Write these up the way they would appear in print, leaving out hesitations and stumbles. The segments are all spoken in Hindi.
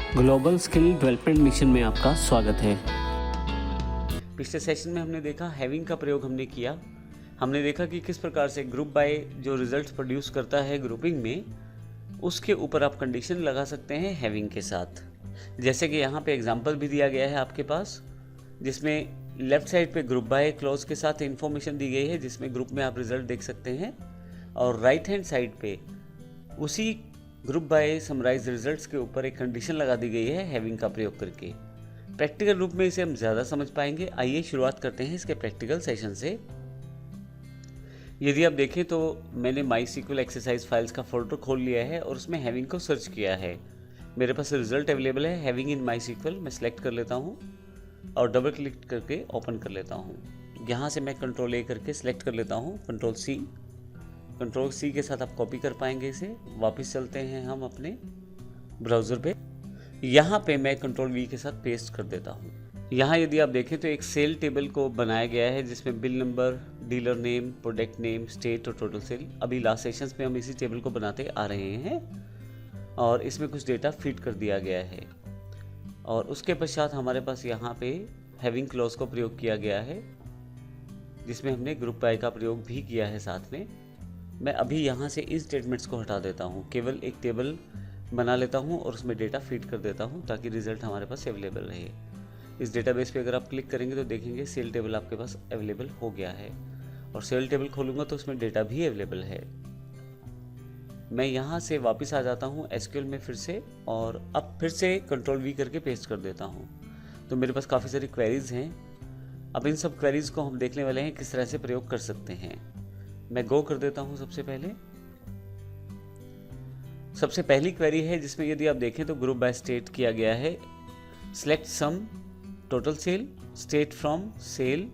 ग्लोबल स्किल डेवलपमेंट मिशन में आपका स्वागत है। पिछले सेशन में हमने देखा हैविंग का प्रयोग हमने किया। हमने देखा कि किस प्रकार से ग्रुप बाय जो रिजल्ट्स प्रोड्यूस करता है ग्रुपिंग में, उसके ऊपर आप कंडीशन लगा सकते हैं हैविंग के साथ। जैसे कि यहाँ पे एग्जांपल भी दिया गया है आपके पास, जिसमें लेफ्ट साइड पे ग्रुप बाय क्लॉज के साथ इंफॉर्मेशन दी गई है, जिसमें ग्रुप में आप रिजल्ट देख सकते हैं, और राइट हैंड साइड पे उसी ग्रुप बाय समराइज रिजल्ट्स के ऊपर एक कंडीशन लगा दी गई है हैविंग का प्रयोग करके। प्रैक्टिकल रूप में इसे हम ज़्यादा समझ पाएंगे। आइए शुरुआत करते हैं इसके प्रैक्टिकल सेशन से। यदि आप देखें तो मैंने MySQL एक्सरसाइज फाइल्स का फोल्डर खोल लिया है और उसमें हैविंग को सर्च किया है। मेरे पास रिजल्ट अवेलेबल है हैविंग इन MySQL। मैं सिलेक्ट कर लेता हूँ और डबल क्लिक करके ओपन कर लेता हूँ। यहाँ से मैं कंट्रोल A करके सिलेक्ट कर लेता हूँ, कंट्रोल C के साथ आप कॉपी कर पाएंगे इसे। वापस चलते हैं हम अपने ब्राउज़र पे। यहाँ पे मैं कंट्रोल V के साथ पेस्ट कर देता हूँ। यहाँ यदि आप देखें तो एक सेल टेबल को बनाया गया है, जिसमें bill number, dealer name, product name, state और टोटल सेल। अभी लास्ट सेशंस में हम इसी टेबल को बनाते आ रहे हैं और इसमें कुछ डेटा फीड कर दिया गया है। और उसके पश्चात हमारे पास यहाँ पे हैविंग क्लॉज को प्रयोग किया गया है, जिसमें हमने ग्रुप बाय का प्रयोग भी किया है साथ में। मैं अभी यहाँ से इन स्टेटमेंट्स को हटा देता हूँ, केवल एक टेबल बना लेता हूँ और उसमें डेटा फीड कर देता हूँ ताकि रिजल्ट हमारे पास अवेलेबल रहे। इस डेटाबेस पे अगर आप क्लिक करेंगे तो देखेंगे सेल टेबल आपके पास अवेलेबल हो गया है, और सेल टेबल खोलूँगा तो उसमें डेटा भी अवेलेबल है। मैं यहाँ से वापस आ जाता हूँ SQL में फिर से, और अब फिर से कंट्रोल V करके पेस्ट कर देता हूँ। तो मेरे पास काफ़ी सारी क्वेरीज़ हैं। अब इन सब क्वेरीज़ को हम देखने वाले हैं किस तरह से प्रयोग कर सकते हैं। मैं गो कर देता हूं। सबसे पहली क्वेरी है, जिसमें यदि आप देखें तो ग्रुप बाय स्टेट किया गया है। Select sum total sale state from sale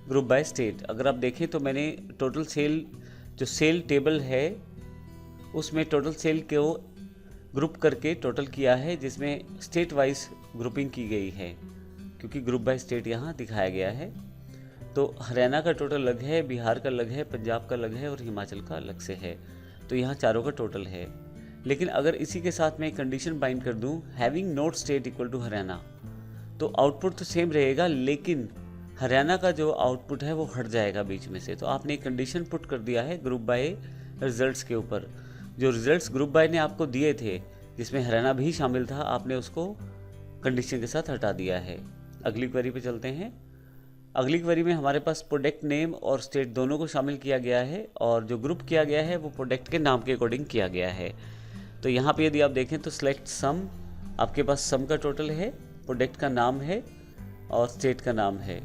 group by state. अगर आप देखें तो मैंने टोटल सेल जो सेल टेबल है उसमें टोटल सेल को ग्रुप करके टोटल किया है, जिसमें स्टेट वाइज ग्रुपिंग की गई है, क्योंकि ग्रुप बाय स्टेट यहाँ दिखाया गया है। तो हरियाणा का टोटल अलग है, बिहार का अलग है, पंजाब का अलग है और हिमाचल का अलग से है। तो यहाँ चारों का टोटल है। लेकिन अगर इसी के साथ मैं एक कंडीशन बाइंड कर दूँ, having not state equal to Haryana, तो आउटपुट तो सेम रहेगा, लेकिन हरियाणा का जो आउटपुट है वो हट जाएगा बीच में से। तो आपने एक कंडीशन पुट कर दिया है ग्रुप बाय रिजल्ट्स के ऊपर। जो रिजल्ट्स ग्रुप बाय ने आपको दिए थे, जिसमें हरियाणा भी शामिल था, आपने उसको कंडीशन के साथ हटा दिया है। अगली क्वेरी पे चलते हैं। अगली क्वेरी में हमारे पास प्रोडक्ट नेम और स्टेट दोनों को शामिल किया गया है, और जो ग्रुप किया गया है वो प्रोडक्ट के नाम के अकॉर्डिंग किया गया है। तो यहाँ पे यदि आप देखें तो सिलेक्ट सम, आपके पास सम का टोटल है, प्रोडक्ट का नाम है और स्टेट का नाम है।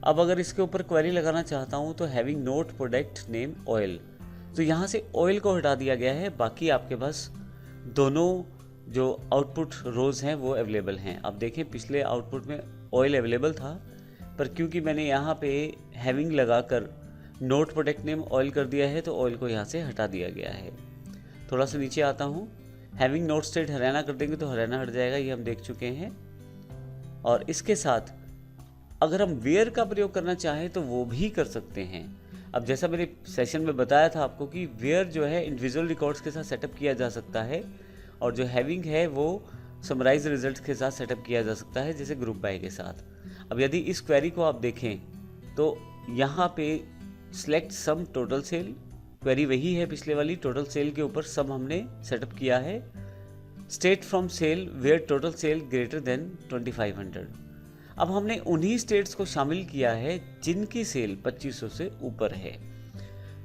अब अगर इसके ऊपर क्वेरी लगाना चाहता हूँ तो having note product name oil, तो यहाँ से ऑयल को हटा दिया गया है। बाकी आपके पास दोनों जो आउटपुट रोज हैं वो अवेलेबल हैं। अब देखें पिछले आउटपुट में ऑयल अवेलेबल था, पर क्योंकि मैंने यहाँ पे हैविंग लगाकर नोट प्रोडक्ट नेम ऑयल कर दिया है, तो ऑयल को यहाँ से हटा दिया गया है। थोड़ा सा नीचे आता हूँ। हैविंग नोट स्टेट हरियाणा कर देंगे तो हरियाणा हट जाएगा, ये हम देख चुके हैं। और इसके साथ अगर हम वेयर का प्रयोग करना चाहें तो वो भी कर सकते हैं। अब जैसा मैंने सेशन में बताया था आपको कि वेयर जो है इंडिविजुअल रिकॉर्ड्स के साथ सेटअप किया जा सकता है, और जो हैविंग है वो समराइज रिजल्ट्स के साथ सेटअप किया जा सकता है, जैसे ग्रुप बाय के साथ। अब यदि इस क्वेरी को आप देखें तो यहाँ पे select sum total cell, query वही है पिछले वाली, टोटल सेल के ऊपर सम हमने सेटअप किया है। State from sale where total sale greater than 2500। अब हमने उन्हीं स्टेट्स को शामिल किया है जिनकी सेल 2500 से ऊपर है।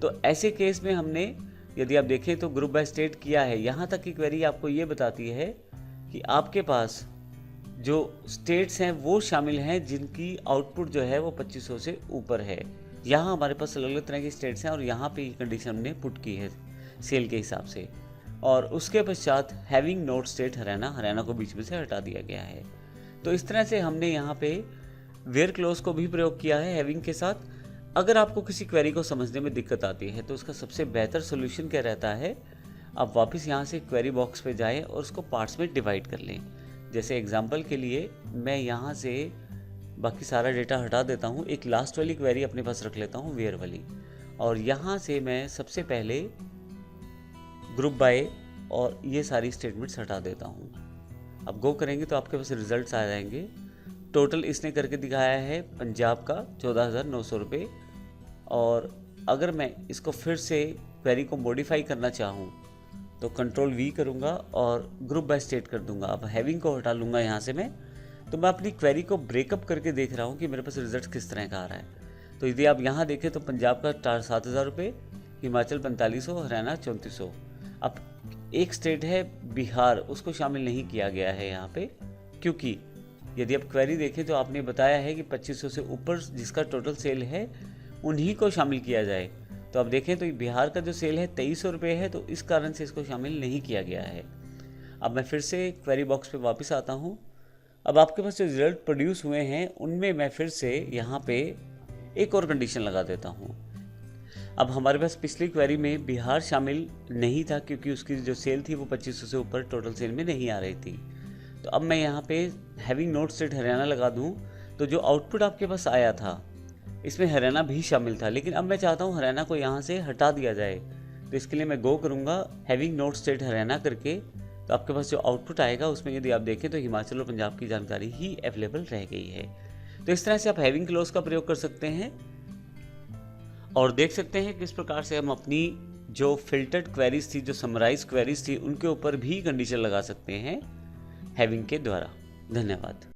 तो ऐसे केस में हमने, यदि आप देखें तो ग्रुप बाय स्टेट किया है। यहाँ तक की क्वेरी आपको ये बताती है कि आपके पास जो स्टेट्स हैं वो शामिल हैं जिनकी आउटपुट जो है वो 2500 से ऊपर है। यहाँ हमारे पास अलग अलग तरह की स्टेट्स हैं, और यहाँ पे ये कंडीशन हमने पुट की है सेल के हिसाब से। और उसके पश्चात हैविंग नोट स्टेट हरियाणा को बीच में से हटा दिया गया है। तो इस तरह से हमने यहाँ पे वेयर क्लोज को भी प्रयोग किया है हैविंग के साथ। अगर आपको किसी क्वेरी को समझने में दिक्कत आती है तो उसका सबसे बेहतर सोल्यूशन क्या रहता है, आप वापस यहाँ से क्वेरी बॉक्स पे जाएं और उसको पार्ट्स में डिवाइड कर लें। जैसे एग्जांपल के लिए मैं यहाँ से बाकी सारा डेटा हटा देता हूँ, एक लास्ट वाली क्वेरी अपने पास रख लेता हूँ, वेयर वाली, और यहाँ से मैं सबसे पहले ग्रुप बाय और ये सारी स्टेटमेंट्स हटा देता हूँ। अब गो करेंगे तो आपके पास रिजल्ट्स आ जाएंगे। टोटल इसने करके दिखाया है पंजाब का 14,900 रुपये। और अगर मैं इसको फिर से क्वेरी को मॉडिफाई करना चाहूँ तो कंट्रोल V करूँगा और ग्रुप बाय स्टेट कर दूंगा। अब हैविंग को हटा लूँगा यहाँ से मैं, तो मैं अपनी क्वेरी को ब्रेकअप करके देख रहा हूँ कि मेरे पास रिजल्ट किस तरह का आ रहा है। तो यदि आप यहाँ देखें तो पंजाब का 7,000 रुपये, हिमाचल 4500, हरियाणा 3400। अब एक स्टेट है बिहार, उसको शामिल नहीं किया गया है यहाँ पे, क्योंकि यदि आप क्वेरी देखें तो आपने बताया है कि 2500 से ऊपर जिसका टोटल सेल है उन्हीं को शामिल किया जाए। तो अब देखें तो बिहार का जो सेल है 2300 रुपये है, तो इस कारण से इसको शामिल नहीं किया गया है। अब मैं फिर से क्वेरी बॉक्स पे वापस आता हूँ। अब आपके पास जो रिजल्ट प्रोड्यूस हुए हैं उनमें मैं फिर से यहाँ पे एक और कंडीशन लगा देता हूँ। अब हमारे पास पिछली क्वेरी में बिहार शामिल नहीं था क्योंकि उसकी जो सेल थी वो 2500 से ऊपर टोटल सेल में नहीं आ रही थी। तो अब मैं यहाँ पे हैविंग नोट स्टेट हरियाणा लगा दूँ तो जो आउटपुट आपके पास आया था इसमें हरियाणा भी शामिल था, लेकिन अब मैं चाहता हूँ हरियाणा को यहाँ से हटा दिया जाए। तो इसके लिए मैं गो करूँगा हैविंग नोट स्टेट हरियाणा करके, तो आपके पास जो आउटपुट आएगा उसमें यदि आप देखें तो हिमाचल और पंजाब की जानकारी ही अवेलेबल रह गई है। तो इस तरह से आप हैविंग क्लोज का प्रयोग कर सकते हैं और देख सकते हैं किस प्रकार से हम अपनी जो फिल्टर्ड क्वेरीज थी, जो समराइज क्वेरीज थी, उनके ऊपर भी कंडीशन लगा सकते हैं हैविंग के द्वारा। धन्यवाद।